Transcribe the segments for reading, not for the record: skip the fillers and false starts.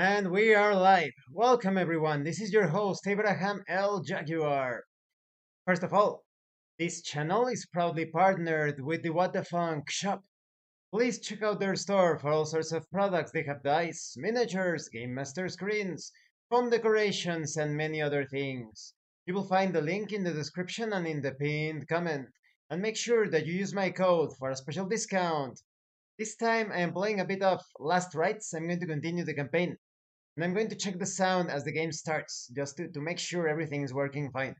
And we are live. Welcome everyone. This is your host Abraham L. Jaguar. First of all, this channel is proudly partnered with the What the Funk shop. Please check out their store for all sorts of products. They have dice, miniatures, game master screens, foam decorations, and many other things. You will find the link in the description and in the pinned comment. And make sure that you use my code for a special discount. This time I am playing a bit of Last Rites. I'm going to continue the campaign. And I'm going to check the sound as the game starts, just to make sure everything is working fine.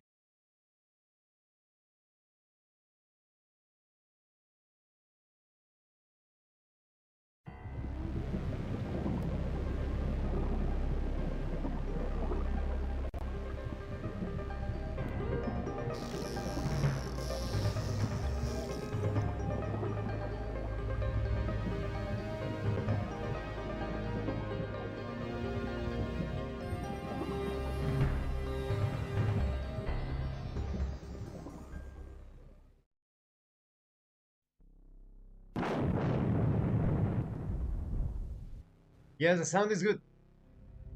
Yes, the sound is good.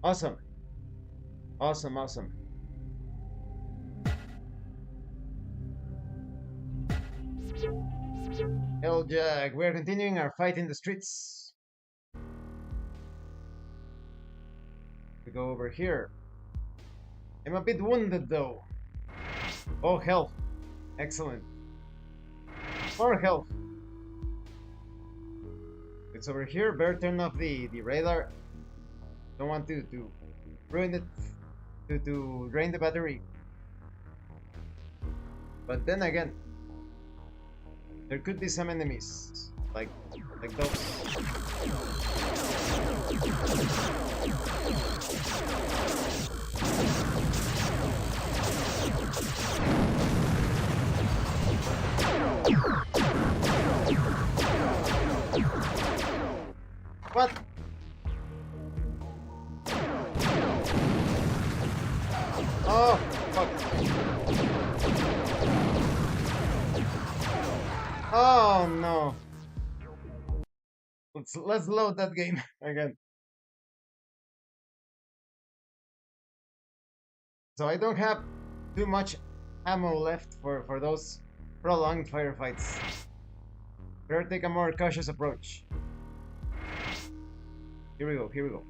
Awesome. Awesome, awesome. Hell Jag, we're continuing our fight in the streets. We go over here. I'm a bit wounded though. Oh, health. Excellent. More health. It's over here. Better turn off the radar. Don't want to ruin it, to drain the battery. But then again, there could be some enemies like those. What? Oh, fuck. Oh no. Let's load that game again. So I don't have too much ammo left for those prolonged firefights. Better take a more cautious approach. Here we go, here we go.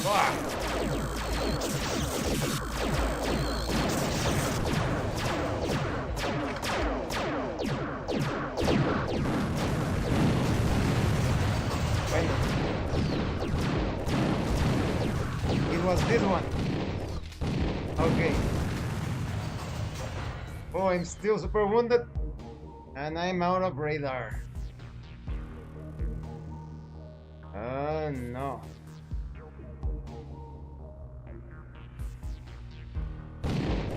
Ah. It was this one. Okay. Oh, I'm still super wounded. And I'm out of radar. No.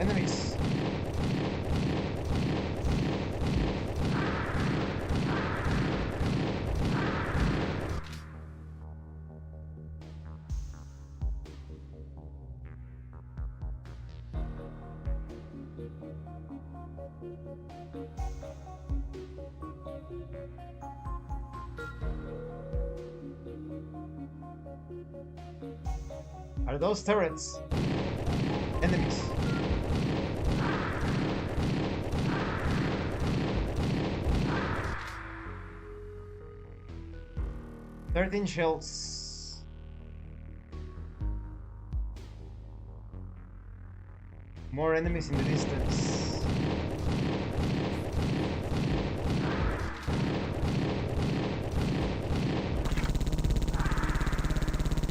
Enemies. Are those turrets? Enemies. "13 shells. More enemies in the distance.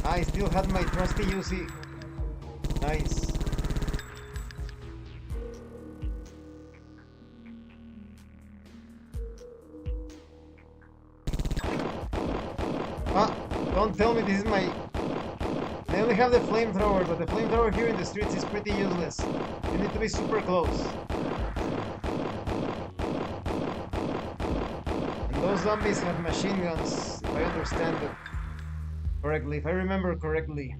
I still had my trusty UC. Nice. Ah, don't tell me this is my... They only have the flamethrower, but the flamethrower here in the streets is pretty useless. You need to be super close. And those zombies have machine guns, if I understand it. correctly, if I remember correctly.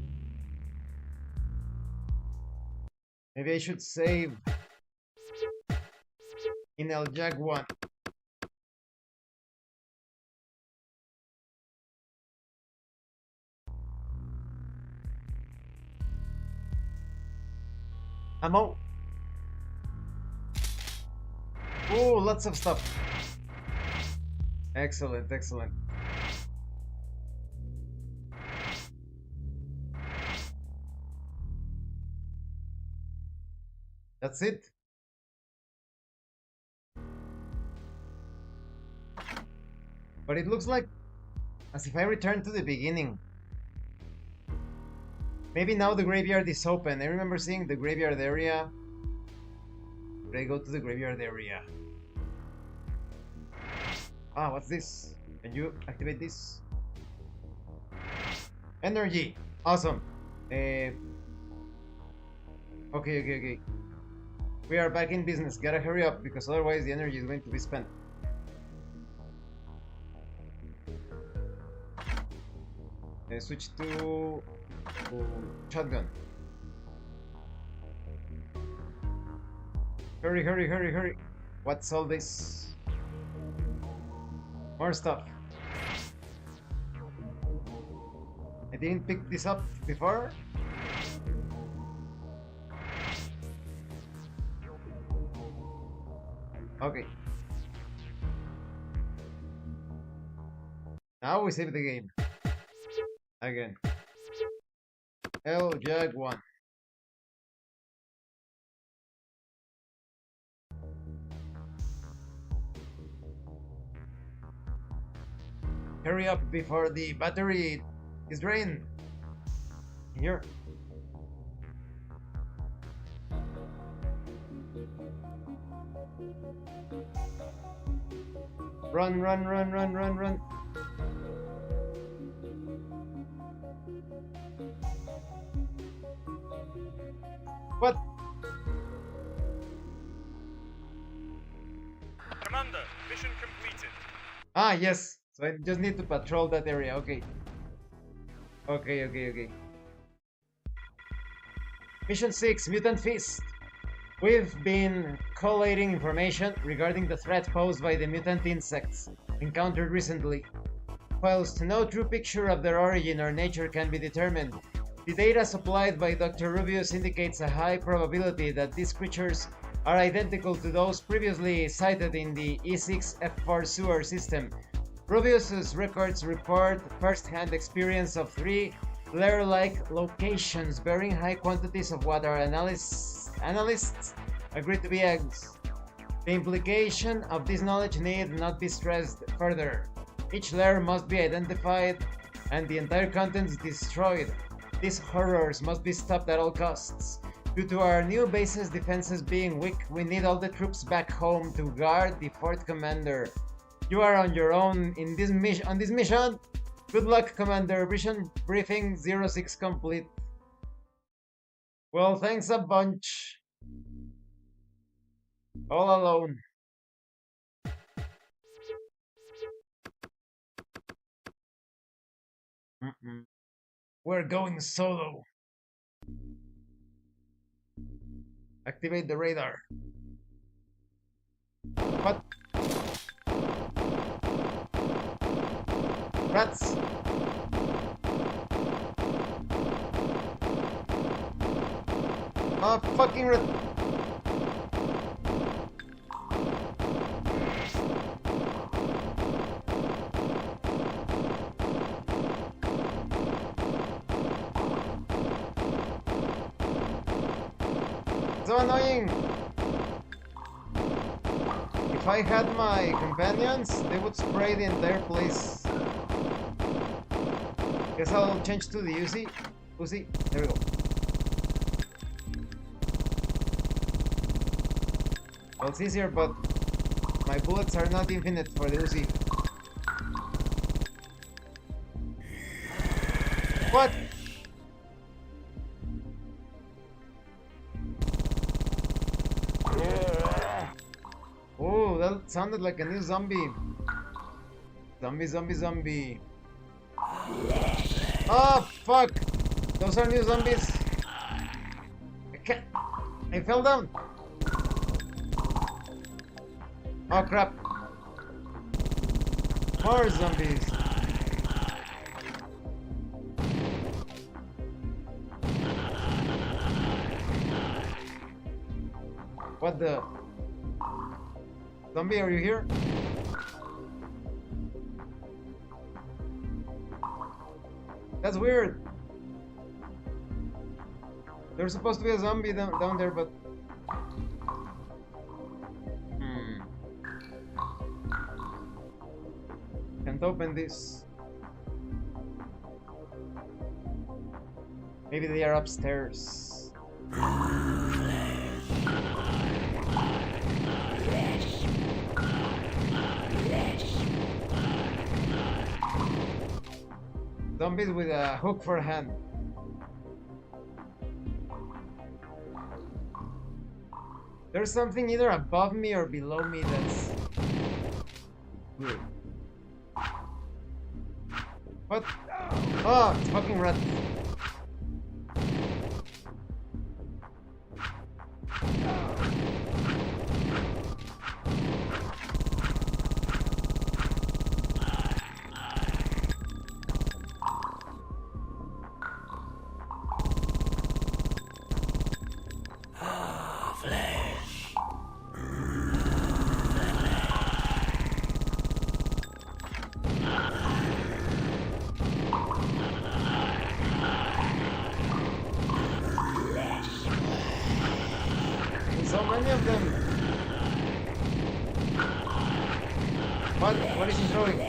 Maybe I should save in El Jaguar. Ammo. Oh, lots of stuff. Excellent, excellent. That's it. But it looks like as if I return to the beginning. Maybe now the graveyard is open. I remember seeing the graveyard area. Should I go to the graveyard area? Ah, what's this? Can you activate this? Energy. Awesome. Okay, okay. We are back in business. Gotta hurry up because otherwise the energy is going to be spent. Switch to shotgun. Hurry. What's all this? More stuff. I didn't pick this up before. Okay. Now we save the game. Again. El Jaguar. Hurry up before the battery is drained. Here. Run. What? Commander, mission completed. Ah, yes. So I just need to patrol that area. Okay. Okay. Mission 6, Mutant Feast. We've been collating information regarding the threat posed by the mutant insects encountered recently. Whilst no true picture of their origin or nature can be determined, the data supplied by Dr. Rubius indicates a high probability that these creatures are identical to those previously cited in the E6F4 sewer system. Rubius's records report first-hand experience of 3 lair-like locations bearing high quantities of what our analysts agree to be eggs. The implication of this knowledge need not be stressed further. Each lair must be identified and the entire contents destroyed. These horrors must be stopped at all costs. Due to our new base's defenses being weak, we need all the troops back home to guard the Fort Commander. You are on your own in this mission. Good luck, Commander. Mission briefing 06 complete. Well, thanks a bunch. All alone. We're going solo. Activate the radar. What? Rats! Ah, fucking rat! So annoying! If I had my companions, they would spray the entire place. Guess I'll change to the Uzi. There we go. Well, it's easier, but my bullets are not infinite for the Uzi. What? Oh, that sounded like a new zombie. Zombie. Oh, fuck! Those are new zombies. I can't. I fell down. Oh, crap. More zombies. What the? Zombie, are you here? That's weird. There's supposed to be a zombie down there, but... Can't open this. Maybe they are upstairs. Zombies with a hook for a hand. There's something either above me or below me that's weird. What? Oh, it's fucking rat. So many of them. What is he throwing?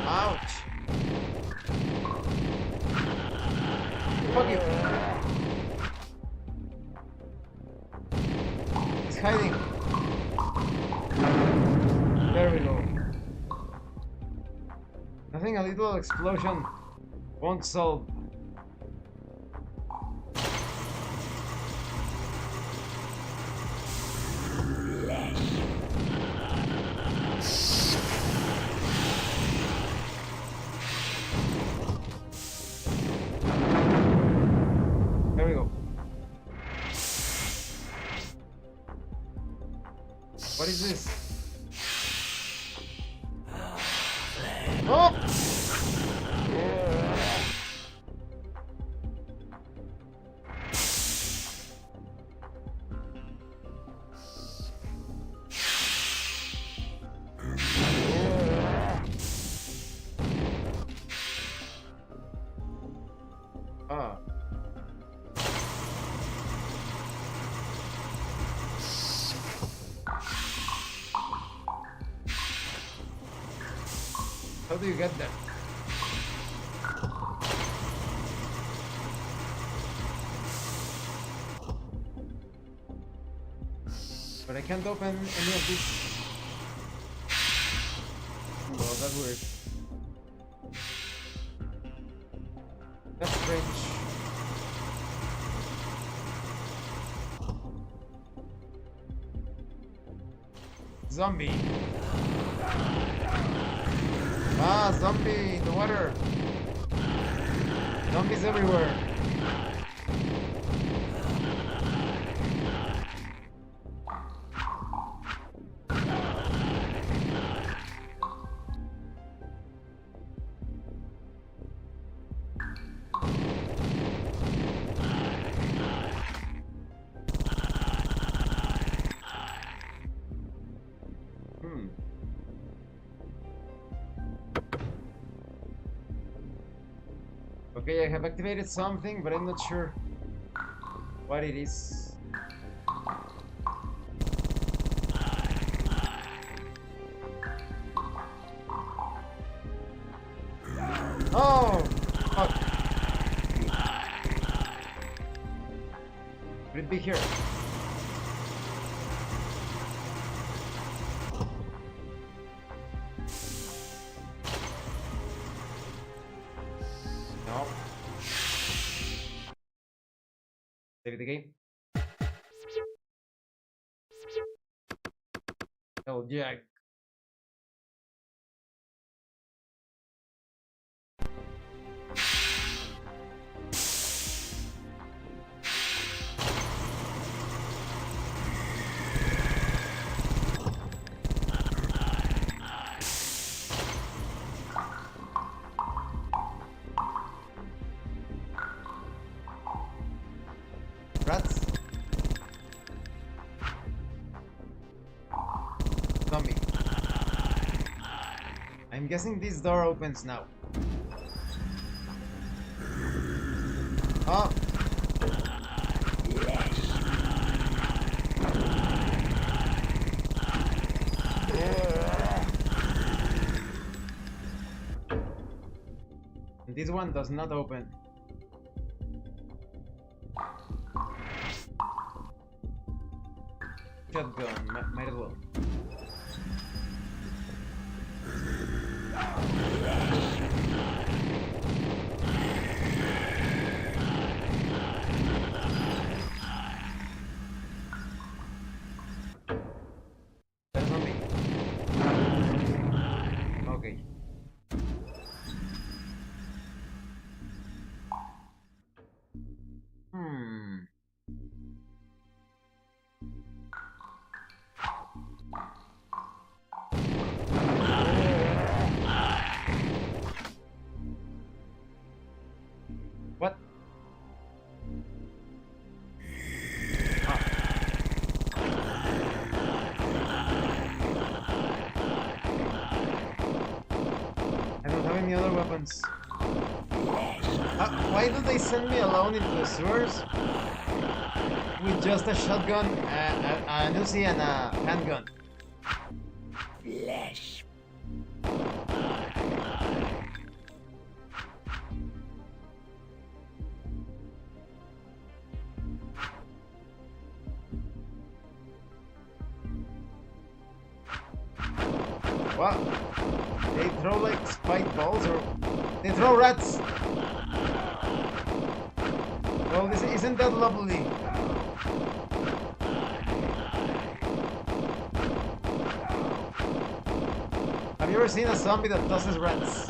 Ouch. Fuck you. He's hiding. There we go. Nothing a little explosion won't solve. There we go. What is this? Oh! Ah. How do you get that? But I can't open any of this. Well, that's weird. That's strange. Zombie. Ah, zombie in the water. Zombies everywhere. Okay, I have activated something, but I'm not sure what it is. Oh! Fuck. Could it be here? No. Save the game. Oh, Jack. I'm guessing this door opens now. Oh! This one does not open. Shotgun, might as well. There's something. Okay. What? I don't have any other weapons. Why do they send me alone into the sewers? With just a shotgun, an Uzi, and a handgun. Flesh. What? They throw like spike balls, or they throw rats? Well, this isn't that lovely. Have you ever seen a zombie that tosses rats?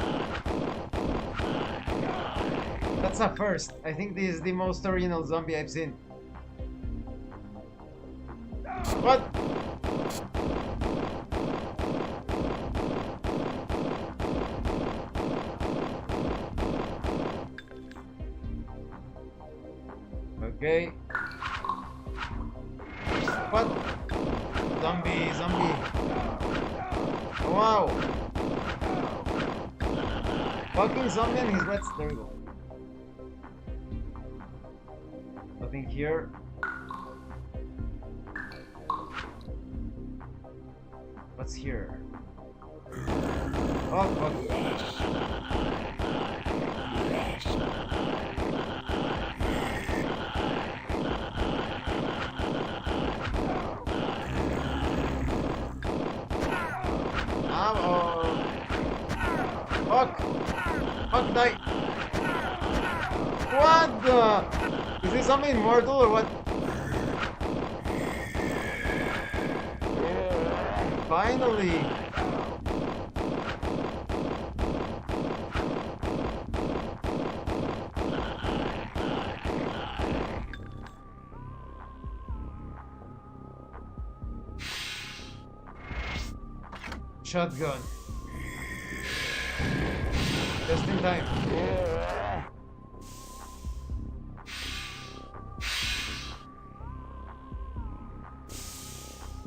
That's a first. I think this is the most original zombie I've seen. What? Okay. What? Zombie, zombie. Oh, wow. Fucking zombie and his rats. There we go. Nothing here. What's here? Oh, fuck. Fuck! Fuck, die! What the? Is this zombie immortal or what? Finally! Shotgun. Just in time.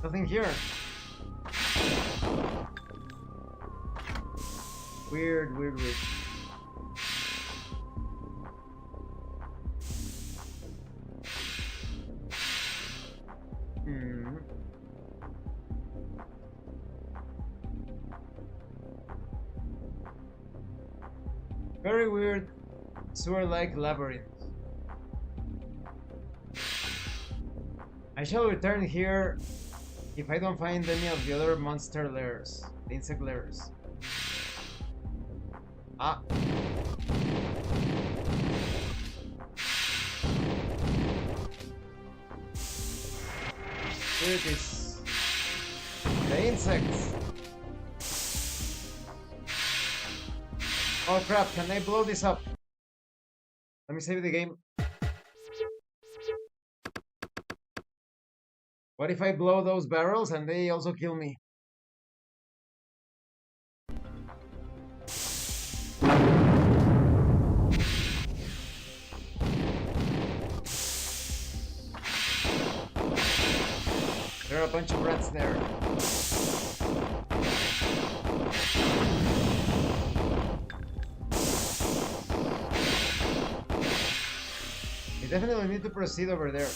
Nothing here. Weird. Very weird sewer-like labyrinth. I shall return here if I don't find any of the other monster lairs, the insect lairs. Ah. Here it is. The insects. Oh crap, can I blow this up? Let me save the game. What if I blow those barrels and they also kill me? There are a bunch of rats there. We definitely need to proceed over there.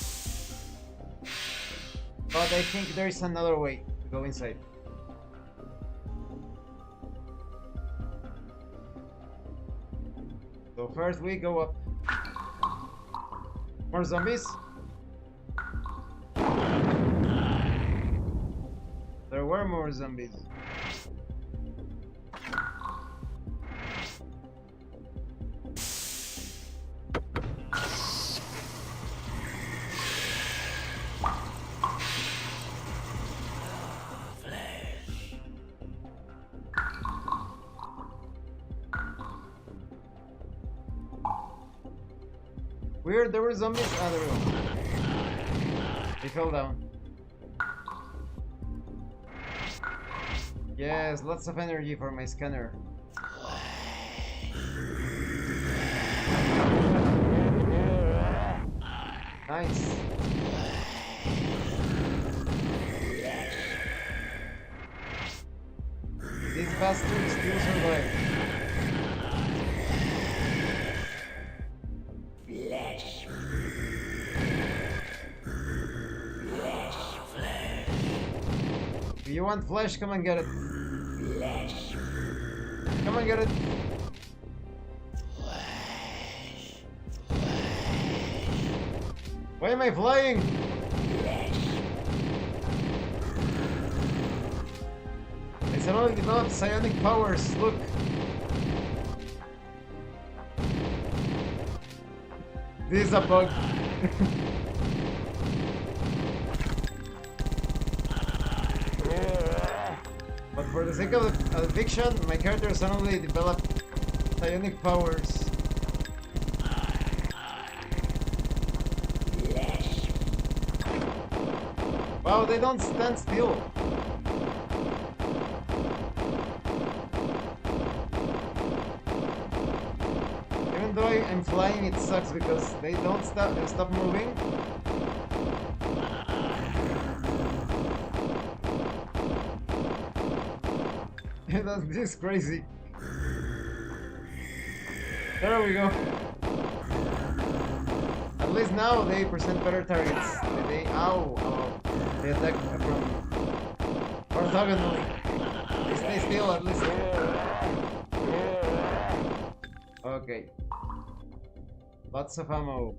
But I think there is another way to go inside. So first we go up. More zombies. There were more zombies. Weird, there were zombies. Ah, there we go. They fell down. Yes, lots of energy for my scanner. Nice. These bastards still survive. If you want flesh, come and get it. Come and get it. Why am I flying? I suddenly developed psionic powers. Look. This is a bug. But for the sake of the fiction, my character suddenly developed psionic powers. Wow, they don't stand still. Even though I'm flying, it sucks because they don't stop moving. This is crazy. There we go. At least now they present better targets. They they attack from orthogonally. They stay still at least. Okay. Lots of ammo.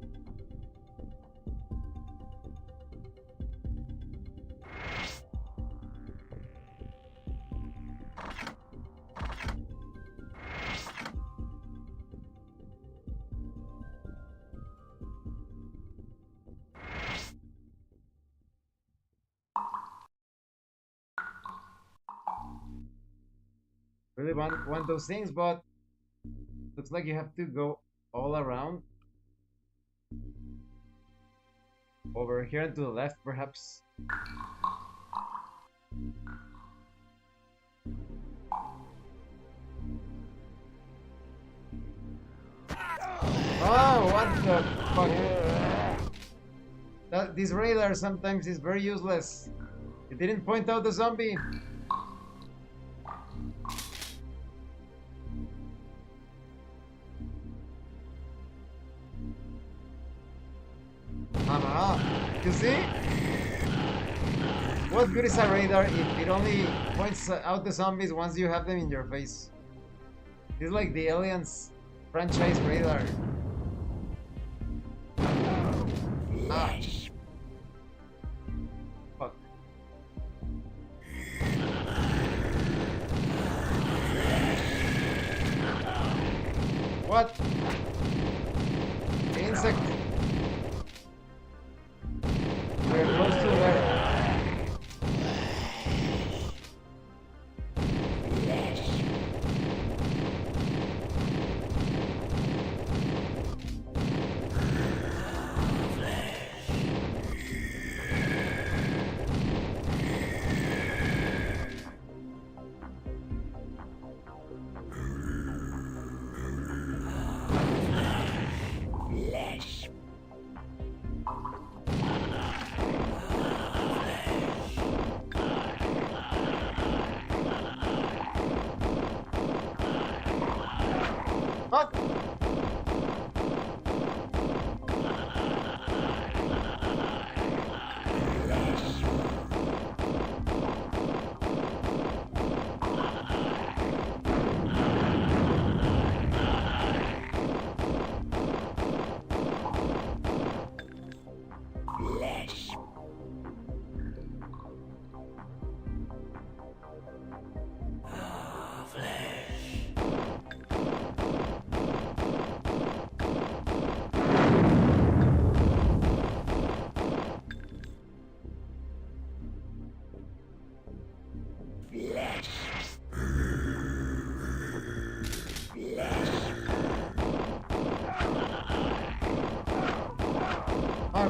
Really want those things, but looks like you have to go all around. Over here and to the left, perhaps. Oh, what the fuck? This radar sometimes is very useless. It didn't point out the zombie. You see? What good is a radar if it only points out the zombies once you have them in your face? It's like the Aliens franchise radar. Ah. Fuck. What? The insect. We're close to there.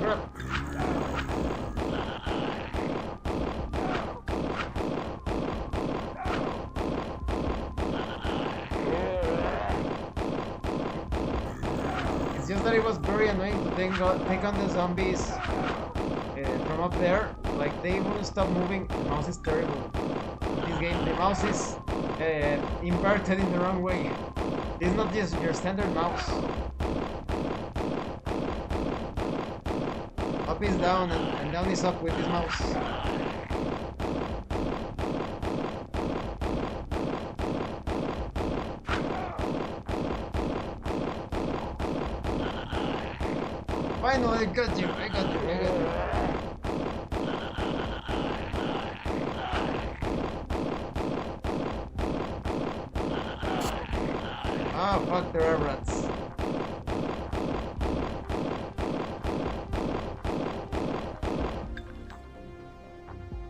crap. It's just that it was very annoying to take on the zombies from up there. Like, they wouldn't stop moving. The mouse is terrible. This game, the mouse is inverted in the wrong way. It's not just your standard mouse. Up is down and down is up with this mouse. Finally, I got you, I got you, I got you. Ah, fuck, there are rats.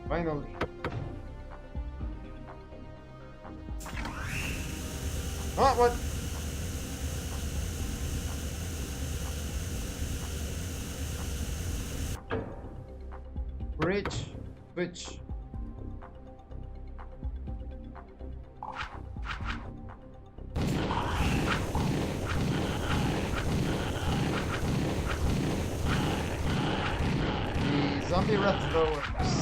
Finally. Oh, what? Bridge. Switch. The zombie rat throwers.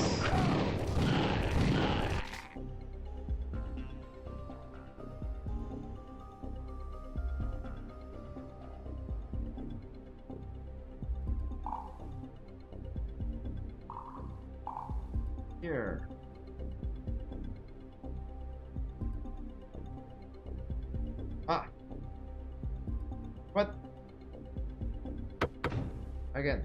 Here. Ah. What? Again.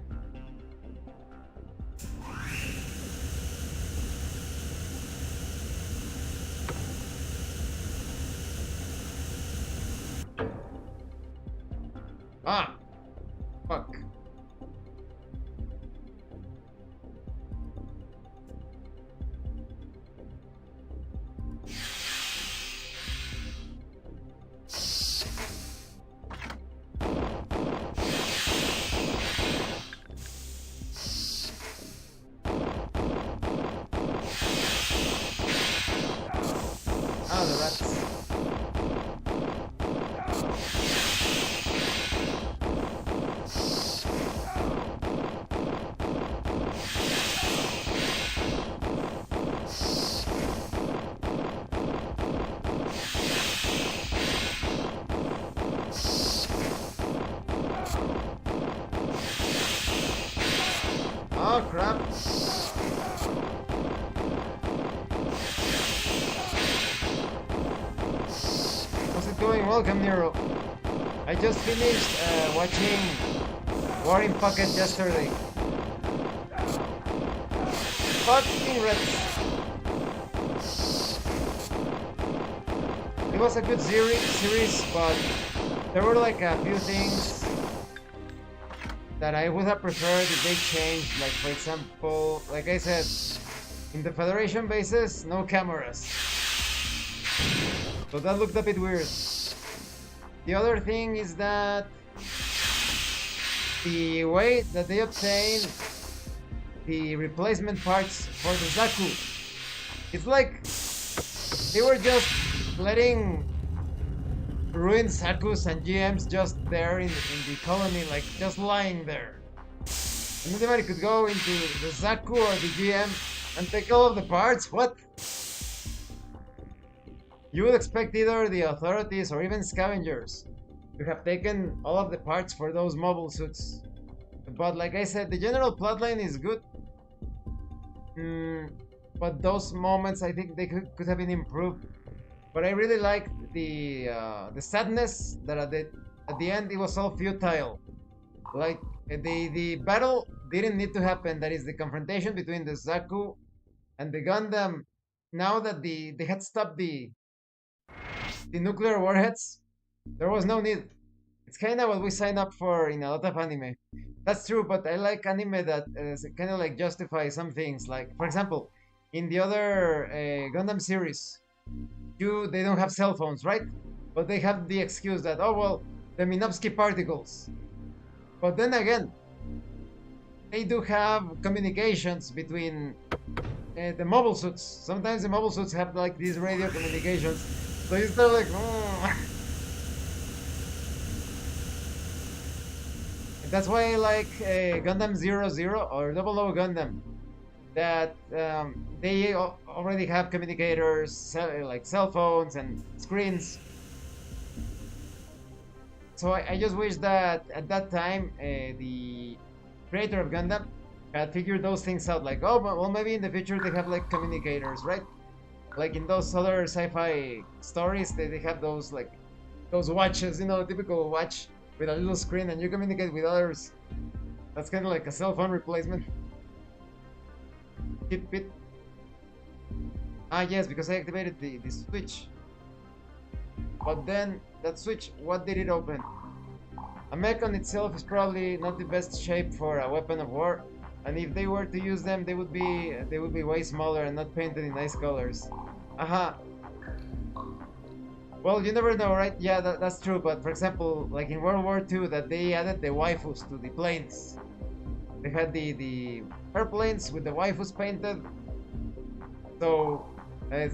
Ah. Fuck. Ah, the rats. Oh crap. How's it going? Welcome, Nero. I just finished watching War in Pocket yesterday. Fucking rats. It was a good series, but there were like a few things that I would have preferred if they changed. Like, for example, like I said, in the Federation bases, no cameras. So that looked a bit weird. The other thing is that the way that they obtain the replacement parts for the Zaku, it's like they were just letting ruined Sakus and GMs just there in the colony, like just lying there. And anybody could go into the Zaku or the GM and take all of the parts? What? You would expect either the authorities or even scavengers to have taken all of the parts for those mobile suits. But like I said, the general plotline is good. But those moments, I think they could have been improved. But I really liked the sadness that at the end it was all futile. Like the battle didn't need to happen. That is the confrontation between the Zaku and the Gundam. Now that they had stopped the nuclear warheads, there was no need. It's kind of what we sign up for in a lot of anime. That's true, but I like anime that kind of like justify some things. Like, for example, in the other Gundam series, they don't have cell phones, right? But they have the excuse that, oh well, the Minovsky particles. But then again, they do have communications between the mobile suits. Sometimes the mobile suits have like these radio communications. So you start like, That's why I like Gundam 00 or Double O Gundam. That they already have communicators, like cell phones and screens. So I just wish that at that time the creator of Gundam had figured those things out. Like, oh, well, maybe in the future they have like communicators, right? Like in those other sci-fi stories, they have those like those watches, typical watch with a little screen, and you communicate with others. That's kind of like a cell phone replacement. Keep it. Ah, yes, because I activated the switch. But then that switch, what did it open? A mech on itself is probably not the best shape for a weapon of war, and if they were to use them, they would be way smaller and not painted in nice colors. Aha. Well, you never know, right? Yeah, that's true. But for example, like in World War II, that they added the waifus to the planes. They had the airplanes with the waifus painted. So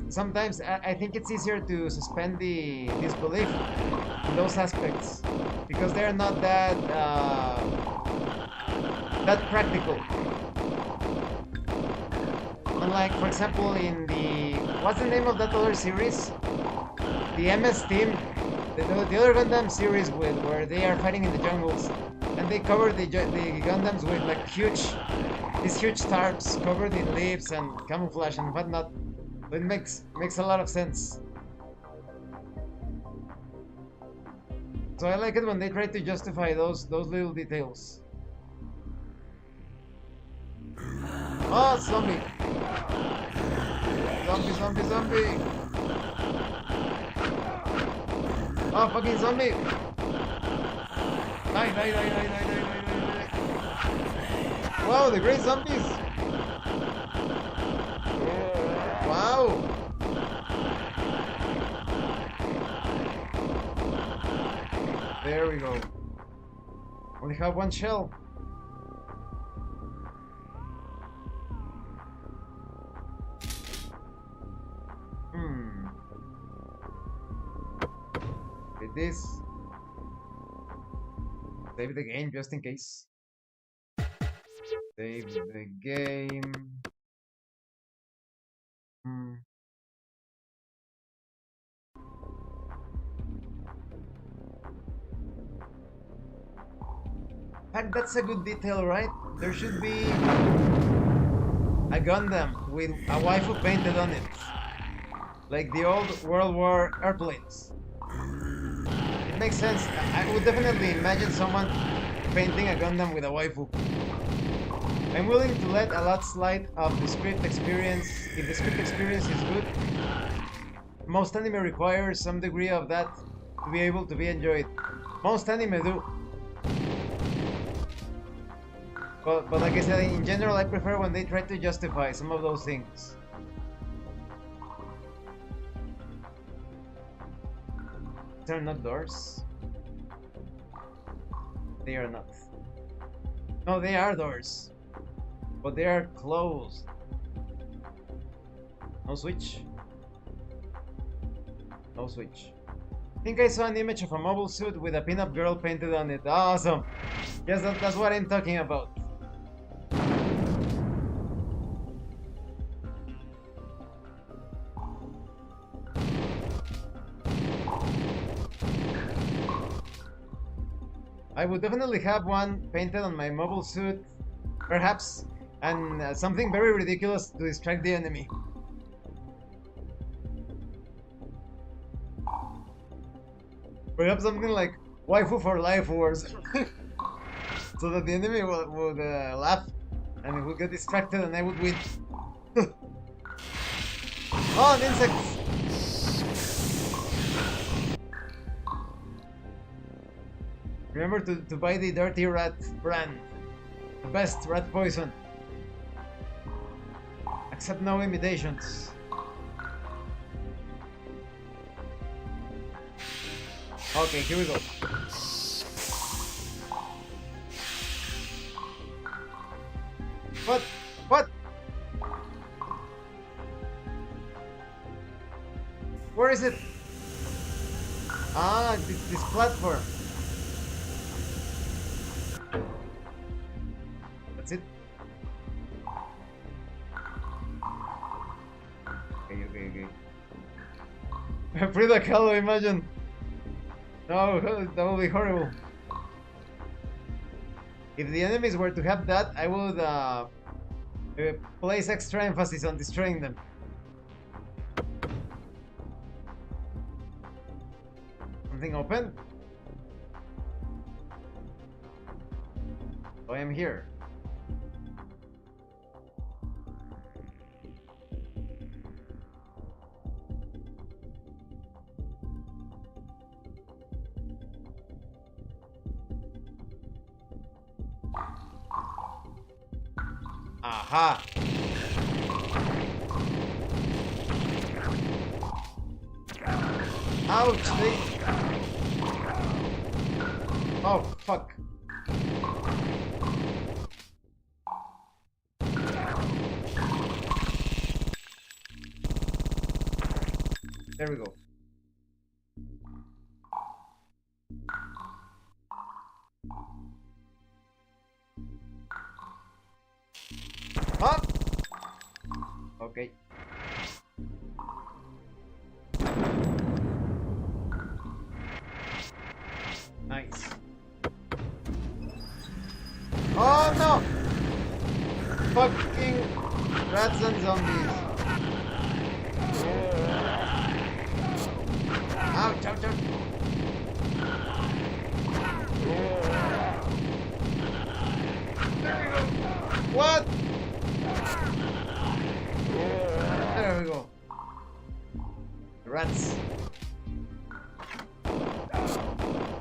sometimes I think it's easier to suspend the disbelief in those aspects because they're not that practical. Unlike, for example, in the what's the name of that other series? The MS Team, the other Gundam series where they are fighting in the jungles, and they cover the Gundams with like these huge tarps covered in leaves and camouflage and whatnot. It makes a lot of sense. So I like it when they try to justify those little details. Oh, zombie! Zombie! Zombie! Oh, fucking zombie! Die! Wow, the great zombies! Wow! There we go. Only have one shell. With this, save the game just in case. Save the game. In fact, that's a good detail, right? There should be a Gundam with a waifu painted on it. Like the old World War airplanes. It makes sense. I would definitely imagine someone painting a Gundam with a waifu. I'm willing to let a lot slide of the script experience if the script experience is good. Most anime requires some degree of that to be able to be enjoyed. Most anime do. But like I said, in general, I prefer when they try to justify some of those things. They're not doors. They are not. No, they are doors. But they are closed. No switch. No switch. I think I saw an image of a mobile suit with a pinup girl painted on it. Awesome! Yes, that's what I'm talking about. I would definitely have one painted on my mobile suit, perhaps, and something very ridiculous to distract the enemy. Perhaps something like waifu for life or something. So that the enemy would laugh and it would get distracted and I would win. Oh, an insect! Remember to buy the Dirty Rat brand. The best rat poison. Accept no imitations. Okay, here we go. What? What? Where is it? Ah, this platform. That's it. Okay. Frida Kahlo, imagine. No, that would be horrible. If the enemies were to have that, I would place extra emphasis on destroying them. Something open? Oh, I am here. Aha! Ouch! Oh, fuck. There we go. Huh? Okay. Nice. Oh no! Fucking rats and zombies. Ouch, ouch, ouch. What? There we go. Rats.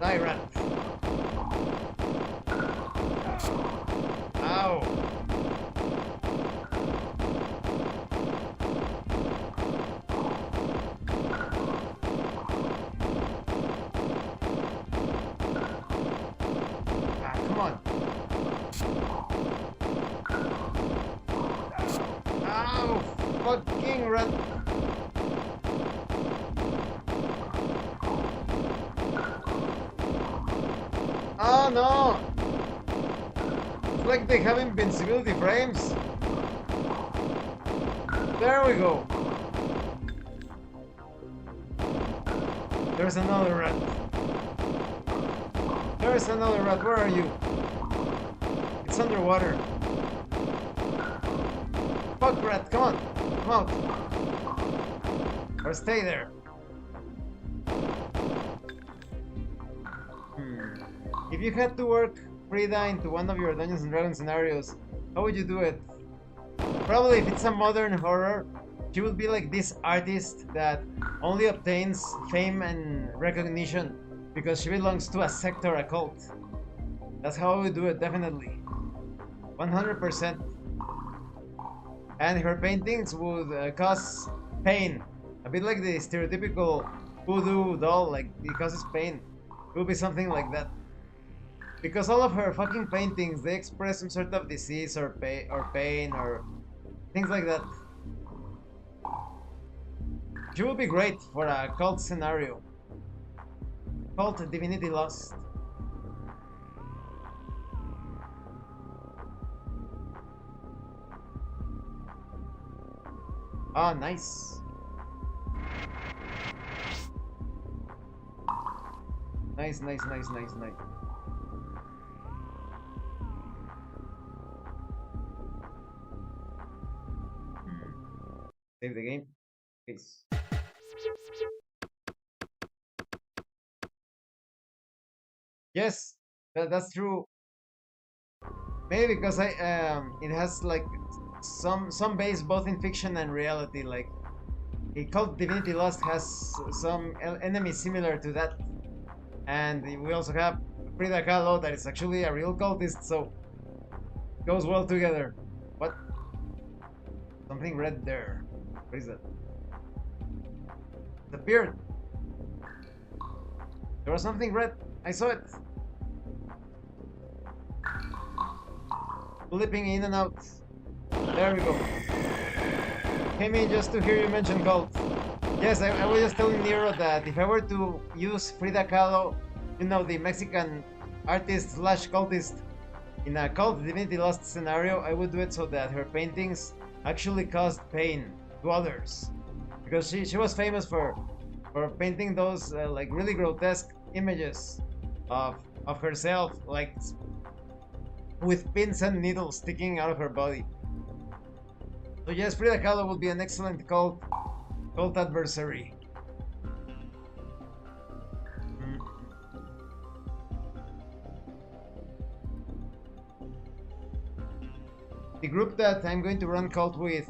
Die, rat. Ow. Ah, come on. Ow, fucking rat. Oh no! It's like they have invincibility frames. There we go. There's another rat. There's another rat. Where are you? It's underwater. Fuck rat, come on. Come out. Or stay there. If you had to work Frida into one of your Dungeons and Dragons scenarios, how would you do it? Probably if it's a modern horror, she would be like this artist that only obtains fame and recognition because she belongs to a sect or a cult. That's how I would do it, definitely. 100%. And her paintings would cause pain. A bit like the stereotypical voodoo doll, like it causes pain. It would be something like that. Because all of her fucking paintings, they express some sort of disease or pain or things like that. She would be great for a cult scenario. Cult Divinity Lost. Ah, nice. Nice. Save the game. Peace. Yes, that's true. Maybe because it has like some base both in fiction and reality. Like a cult Divinity Lost has some enemies similar to that, and we also have Frida Kahlo that is actually a real cultist, so it goes well together. What? Something red there. What is that? The beard. There was something red. I saw it. Flipping in and out. There we go. Came in just to hear you mention cult. Yes, I was just telling Nero that if I were to use Frida Kahlo, you know, the Mexican artist slash cultist, in a Cult Divinity Lost scenario, I would do it so that her paintings actually caused pain to others. Because she was famous for painting those like really grotesque images of herself, like with pins and needles sticking out of her body. So yes, Frida Kahlo would be an excellent cult adversary. The group that I'm going to run cult with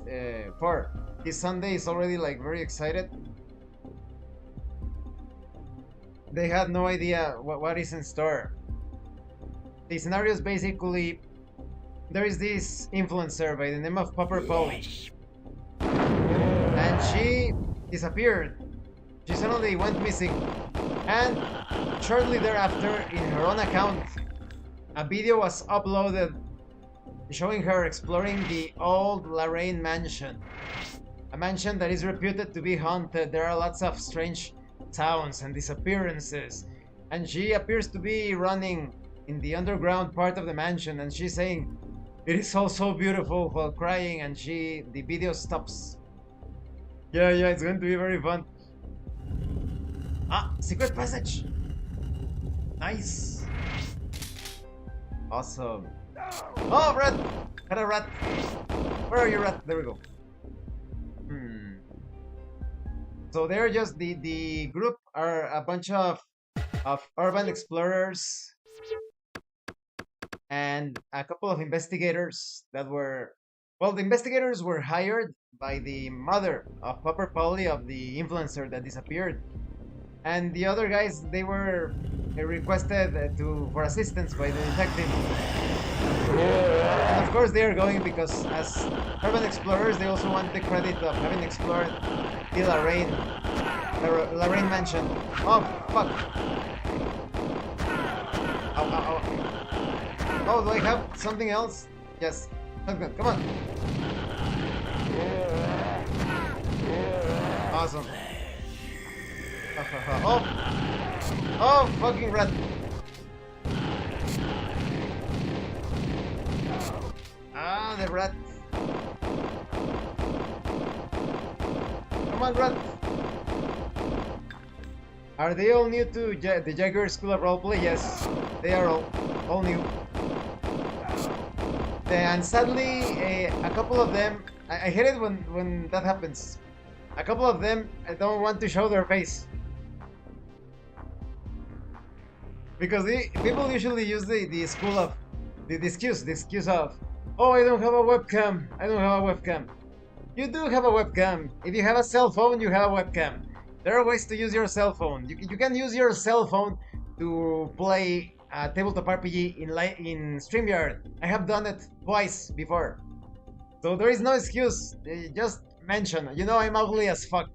for this Sunday is already like very excited. They had no idea what is in store. The scenario is basically there is this influencer by the name of Popper Polly, and she disappeared. She suddenly went missing, and shortly thereafter, in her own account, a video was uploaded showing her exploring the old Lorraine mansion, a mansion that is reputed to be haunted. There are lots of strange sounds and disappearances, and she appears to be running in the underground part of the mansion, and she's saying it is all so beautiful while crying, and the video stops. Yeah, it's going to be very fun. Ah, secret passage. Nice. Awesome. Oh, rat! Had a rat. Where are you, rat? There we go. So they're just the group are a bunch of urban explorers and a couple of investigators that were, well, the investigators were hired by the mother of Popper Polly, of the influencer that disappeared, and the other guys, they were requested for assistance by the detective. And of course they are going because as urban explorers they also want the credit of having explored the Lorraine mansion. Oh fuck. Ow. Oh, do I have something else? Yes. Shotgun, come on. Awesome. Oh, fucking rat. Ah, the rat. Come on, rat. Are they all new to the Jaguar School of Roleplay? Yes, they are all new. And sadly, a couple of them, I hate it when that happens. A couple of them don't want to show their face. Because people usually use the excuse of, oh, I don't have a webcam. You do have a webcam. If you have a cell phone, you have a webcam. There are ways to use your cell phone. You can use your cell phone to play a tabletop RPG in StreamYard. I have done it twice before. So there is no excuse. Just mention, I'm ugly as fuck.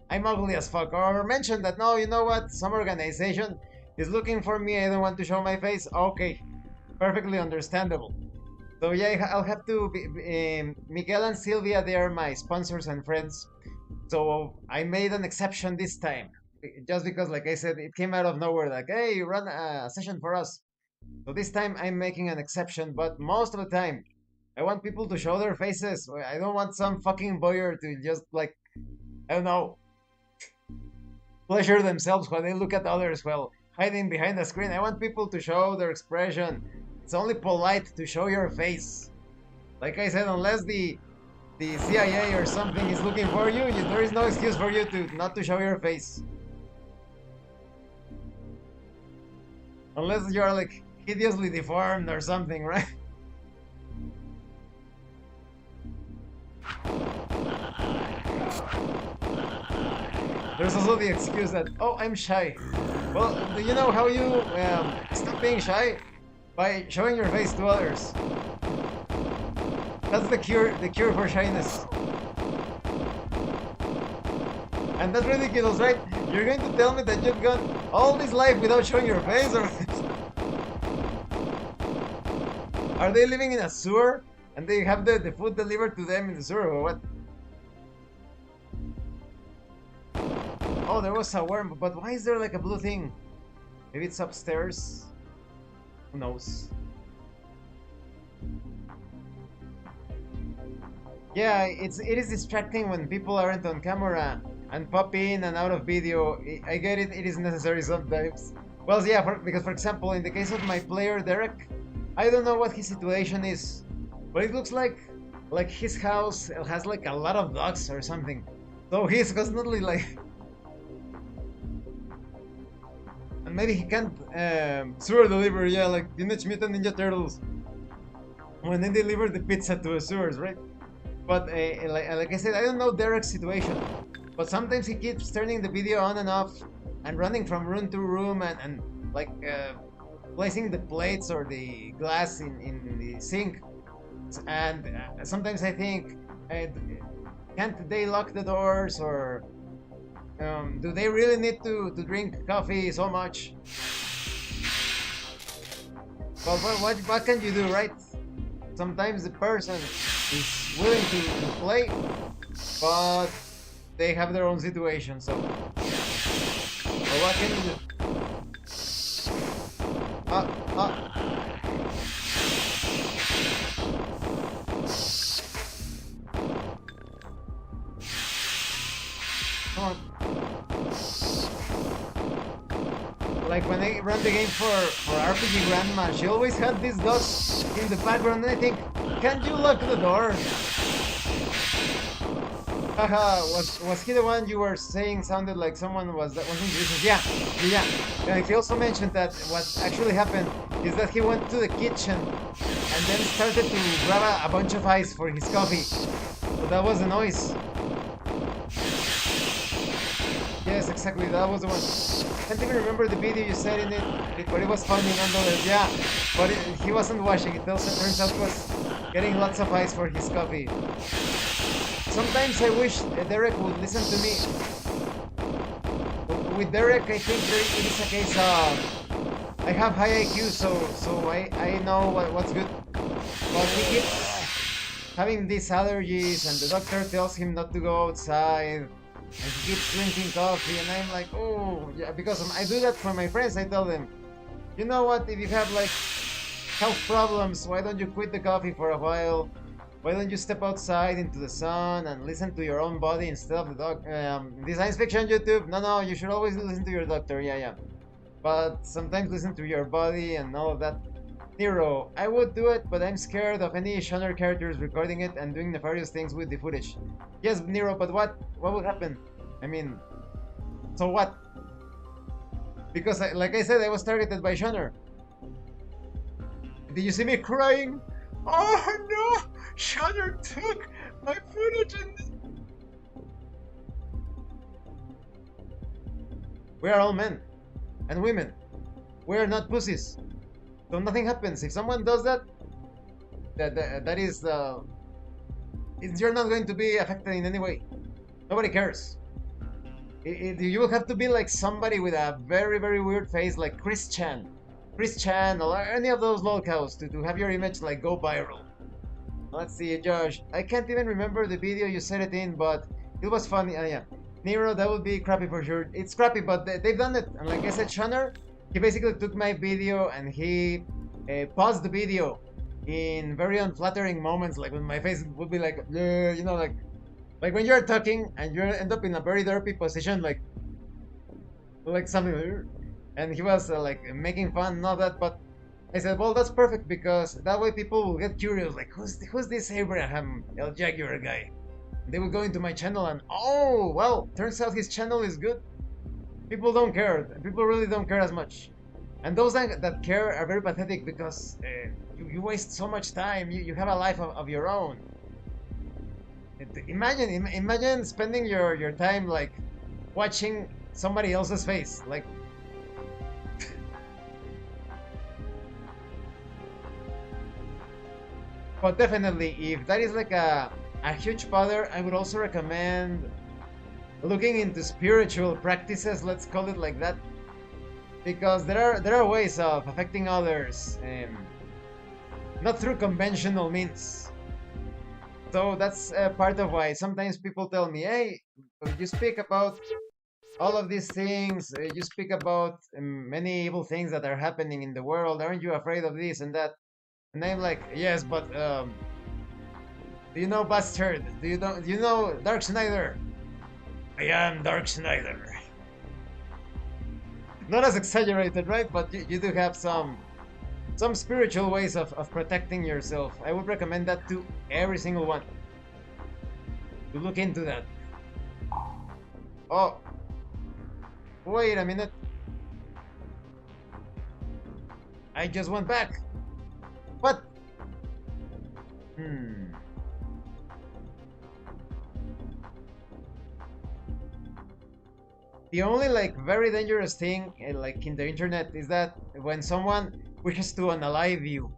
Or mention that, no, you know what? Some organization is looking for me. I don't want to show my face. Okay. Perfectly understandable. So yeah, I'll have to Miguel and Sylvia, they are my sponsors and friends. So I made an exception this time. Just because, like I said, it came out of nowhere. Like, hey, run a session for us. So this time I'm making an exception. But most of the time, I want people to show their faces. I don't want some fucking voyeur to just, like, I don't know, pleasure themselves while they look at others while hiding behind the screen. I want people to show their expression. It's only polite to show your face. Like I said, unless the CIA or something is looking for you, there is no excuse for you to not to show your face. Unless you're like hideously deformed or something, right? There's also the excuse that, oh, I'm shy. Well, do you know how you stop being shy? By showing your face to others. That's the cure for shyness. And that's ridiculous, right? You're going to tell me that you've gone all this life without showing your face? Or are they living in a sewer? And they have the food delivered to them in the sewer, or what? Oh, there was a worm, but why is there like a blue thing? Maybe it's upstairs? Who knows? Yeah, it is distracting when people aren't on camera and pop in and out of video. I get it, it is necessary sometimes. Well, yeah, because for example, in the case of my player Derek, I don't know what his situation is, but it looks like his house has like a lot of dogs or something. So he's constantly like, and maybe he can't sewer deliver. Yeah, like Teenage Mutant Ninja Turtles when they deliver the pizza to the sewers, right? But like I said, I don't know Derek's situation. But sometimes he keeps turning the video on and off and running from room to room and like placing the plates or the glass in the sink. And sometimes I think, can't they lock the doors, or do they really need to drink coffee so much? But what can you do, right? Sometimes the person is willing to play, but they have their own situation, so what can you do? Come on. Like when I run the game for RPG Grandma, she always had these dogs in the background, and I think, can't you lock the door? Haha, was he the one you were saying sounded like someone wasn't racist? Yeah. And he also mentioned that what actually happened is that he went to the kitchen and then started to grab a bunch of ice for his coffee. So that was the noise. Yes, exactly, that was the one. I can't even remember the video you said in it, but it was funny nonetheless. Yeah, but he wasn't washing it. Turns out he was getting lots of ice for his coffee. Sometimes I wish Derek would listen to me. With Derek, I think it is a case of I have high IQ, so I know what's good. But he keeps having these allergies, and the doctor tells him not to go outside. And he keeps drinking coffee, and I'm like, oh, yeah, because I do that for my friends. I tell them, you know what, if you have like health problems, why don't you quit the coffee for a while? Why don't you step outside into the sun and listen to your own body instead of the dog? The science fiction YouTube, no, you should always listen to your doctor, yeah. But sometimes listen to your body and all of that. Nero, I would do it, but I'm scared of any Shonner characters recording it and doing nefarious things with the footage. Yes, Nero, but what would happen? I mean, so what? Because, like I said, I was targeted by Shonner. Did you see me crying? Oh no! Shonner took my footage and... We are all men. And women. We are not pussies. So nothing happens. If someone does that, that is you're not going to be affected in any way. Nobody cares. You will have to be like somebody with a very, very weird face, like Chris Chan, or any of those lolcows to have your image like go viral. Let's see, Josh. I can't even remember the video you said it in, but it was funny. Yeah, Nero, that would be crappy for sure. It's crappy, but they've done it. And like I said, Shonner, he basically took my video and he paused the video in very unflattering moments, like when my face would be like, you know, like when you're talking and you end up in a very derpy position, like something, and he was like making fun and all that. But I said, well, that's perfect, because that way people will get curious, like who's this Abraham El Jaguar guy? They will go into my channel and, oh, well, turns out his channel is good. People don't care. People really don't care as much. And those that care are very pathetic, because you waste so much time. You have a life of your own. Imagine spending your time like watching somebody else's face. Like, but definitely, if that is like a huge bother, I would also recommend looking into spiritual practices, let's call it like that, because there are ways of affecting others, not through conventional means. So that's part of why sometimes people tell me, hey, you speak about all of these things, you speak about many evil things that are happening in the world. Aren't you afraid of this and that? And I'm like, yes, but do you know Bastard? Do you know Dark Snyder? I am Dark Snyder. Not as exaggerated, right? But you do have some spiritual ways of protecting yourself. I would recommend that to every single one. To look into that. Oh, wait a minute. I just went back. What? Hmm. The only like very dangerous thing like in the internet is that when someone wishes to unalive you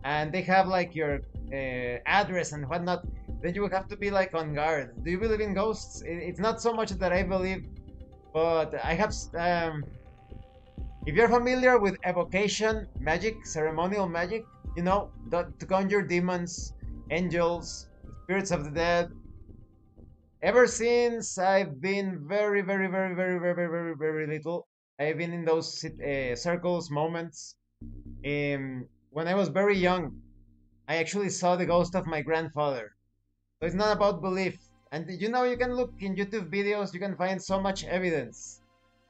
and they have like your address and whatnot, then you will have to be like on guard. Do you believe in ghosts? It's not so much that I believe, but I have. If you're familiar with evocation magic, ceremonial magic, you know, to conjure demons, angels, spirits of the dead. Ever since I've been very little, I've been in those circles, moments. When I was very young, I actually saw the ghost of my grandfather. So it's not about belief. And you know, you can look in YouTube videos, you can find so much evidence.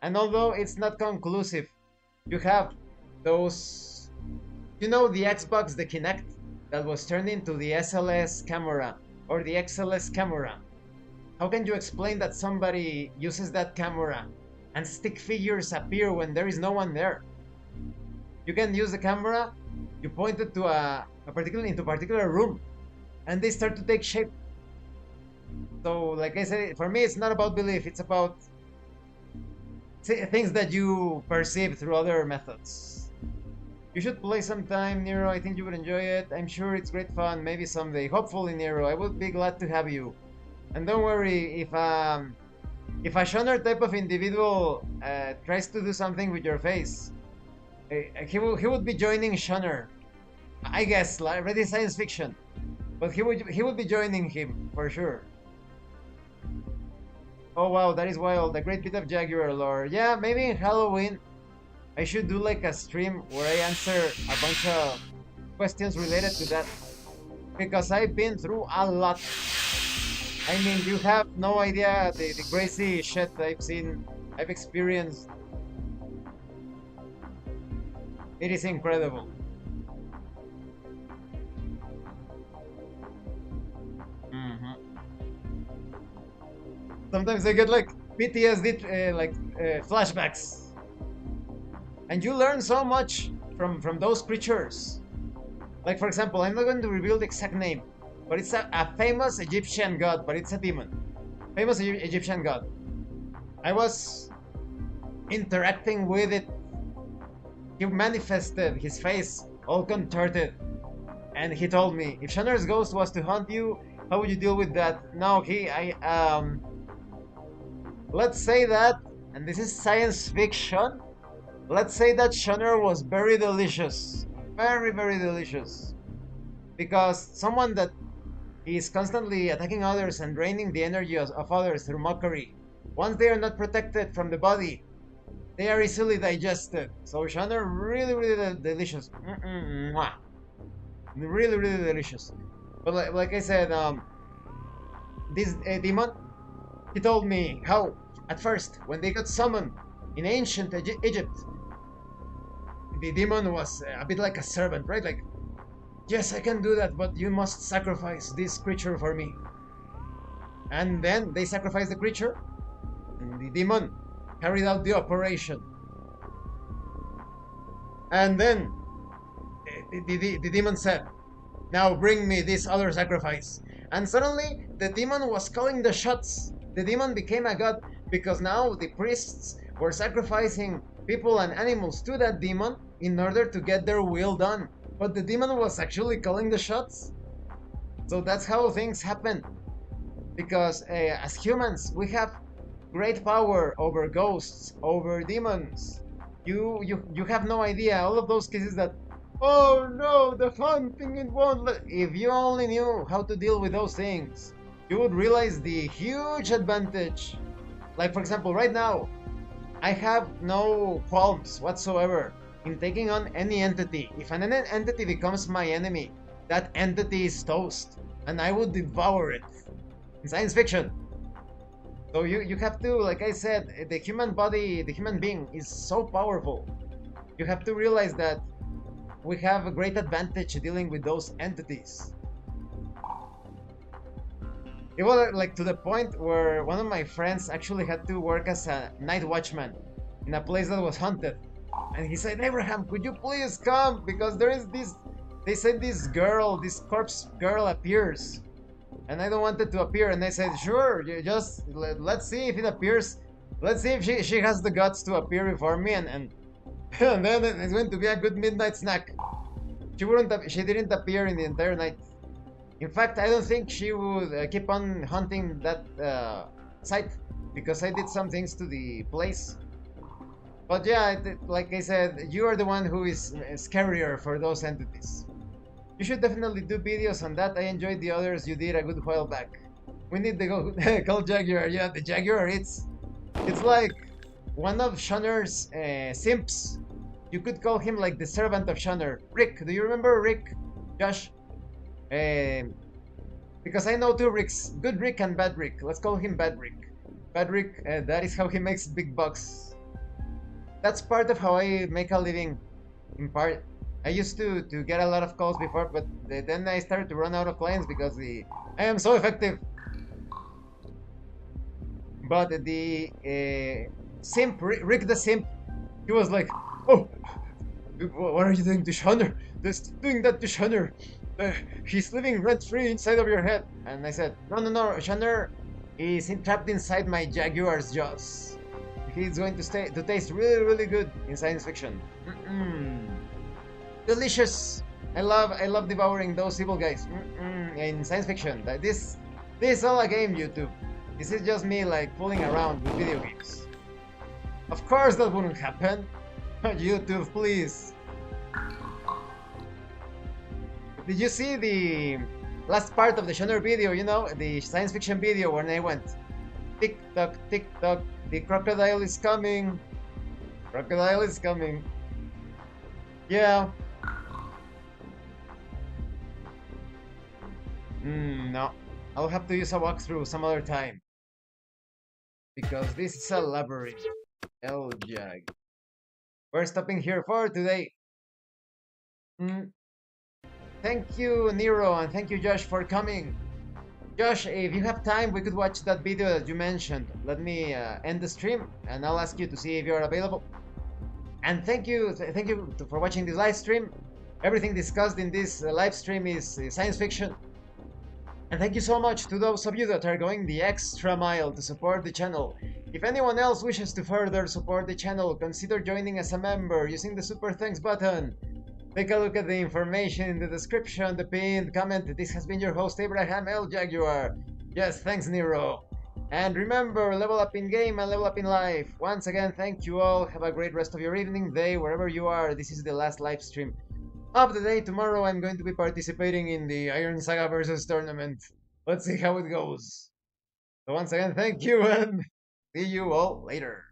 And although it's not conclusive, you have those, you know, the Xbox, the Kinect, that was turned into the SLS camera or the XLS camera. How can you explain that somebody uses that camera and stick figures appear when there is no one there? You can use the camera, you point it to a particular into a particular room, and they start to take shape. So, like I said, for me, it's not about belief; it's about things that you perceive through other methods. You should play sometime, Nero. I think you would enjoy it. I'm sure it's great fun. Maybe someday. Hopefully, Nero. I would be glad to have you. And don't worry if a shoner type of individual tries to do something with your face, he would be joining shoner. I guess, like already science fiction, but he would be joining him for sure. Oh wow, that is wild. A great bit of Jaguar lore. Yeah, maybe in Halloween I should do like a stream where I answer a bunch of questions related to that because I've been through a lot. I mean, you have no idea the crazy shit I've seen, I've experienced. It is incredible. Hmm. Sometimes I get like PTSD, flashbacks, and you learn so much from those creatures. Like for example, I'm not going to reveal the exact name, but it's a famous Egyptian god, but it's a demon. Famous Egyptian god. I was interacting with it. He manifested his face all contorted, and he told me, if Shanner's ghost was to haunt you, how would you deal with that? No, let's say that, and this is science fiction. Let's say that Shanner was very delicious, very delicious, because someone that is constantly attacking others and draining the energy of others through mockery. Once they are not protected from the body, they are easily digested. So Shanner really delicious. Mwah. Really delicious. But like I said, this demon, he told me how at first when they got summoned in ancient Egypt, the demon was a bit like a servant, right? Like, yes, I can do that, but you must sacrifice this creature for me. And then they sacrificed the creature, and the demon carried out the operation. And then the demon said, now bring me this other sacrifice. And suddenly the demon was calling the shots. The demon became a god because now the priests were sacrificing people and animals to that demon in order to get their will done. But the demon was actually calling the shots. So that's how things happen. Because as humans, we have great power over ghosts, over demons. You have no idea. All of those cases that Oh no, the fun thing it won't let. If you only knew how to deal with those things, you would realize the huge advantage. Like, for example, right now, I have no qualms whatsoever in taking on any entity. If an entity becomes my enemy, that entity is toast, and I would devour it. In science fiction. So you have to, like I said, the human body, the human being is so powerful. You have to realize that we have a great advantage dealing with those entities. It was like to the point where one of my friends actually had to work as a night watchman in a place that was haunted. And he said, Abraham, could you please come? Because there is this, they said this girl, this corpse girl appears. And I don't want it to appear. And I said, sure, you just, let's see if it appears. Let's see if she has the guts to appear before me. And then it's going to be a good midnight snack. She didn't appear in the entire night. In fact, I don't think she would keep on hunting that site because I did some things to the place. But yeah, like I said, you are the one who is scarier for those entities. You should definitely do videos on that. I enjoyed the others you did a good while back. We need to go call Jaguar. Yeah, the Jaguar, it's like one of Shonner's simps. You could call him like the servant of Shonner. Rick, do you remember Rick? Josh? Because I know two Ricks, good Rick and bad Rick. Let's call him bad Rick. Bad Rick, that is how he makes big bucks. That's part of how I make a living, in part. I used to get a lot of calls before, but then I started to run out of clients because I am so effective. But the simp, Rick the simp, he was like, oh, what are you doing to Shonner? Doing that to Shonner. He's living rent-free inside of your head. And I said, no, Shonner is trapped inside my Jaguar's jaws. He's going to taste really, really good in science fiction. Delicious. I love devouring those evil guys in science fiction. This is all a game, YouTube. This is just me like fooling around with video games. Of course that wouldn't happen. YouTube, please. Did you see the last part of the Shonner video, you know, the science fiction video when I went tick tock, the crocodile is coming. Crocodile is coming. Yeah. No. I'll have to use a walkthrough some other time. Because this is a labyrinth. Jag. We're stopping here for today. Thank you, Nero, and thank you, Josh, for coming. Josh, if you have time, we could watch that video that you mentioned. Let me end the stream, and I'll ask you to see if you're available. And thank you for watching this live stream. Everything discussed in this live stream is science fiction. And thank you so much to those of you that are going the extra mile to support the channel. If anyone else wishes to further support the channel, consider joining as a member using the Super Thanks button. Take a look at the information in the description, the pinned comment. This has been your host, Abraham L. Jaguar. Yes, thanks, Nero. And remember, level up in game and level up in life. Once again, thank you all. Have a great rest of your evening, day, wherever you are. This is the last live stream of the day. Tomorrow I'm going to be participating in the Iron Saga versus tournament. Let's see how it goes. So once again, thank you and see you all later.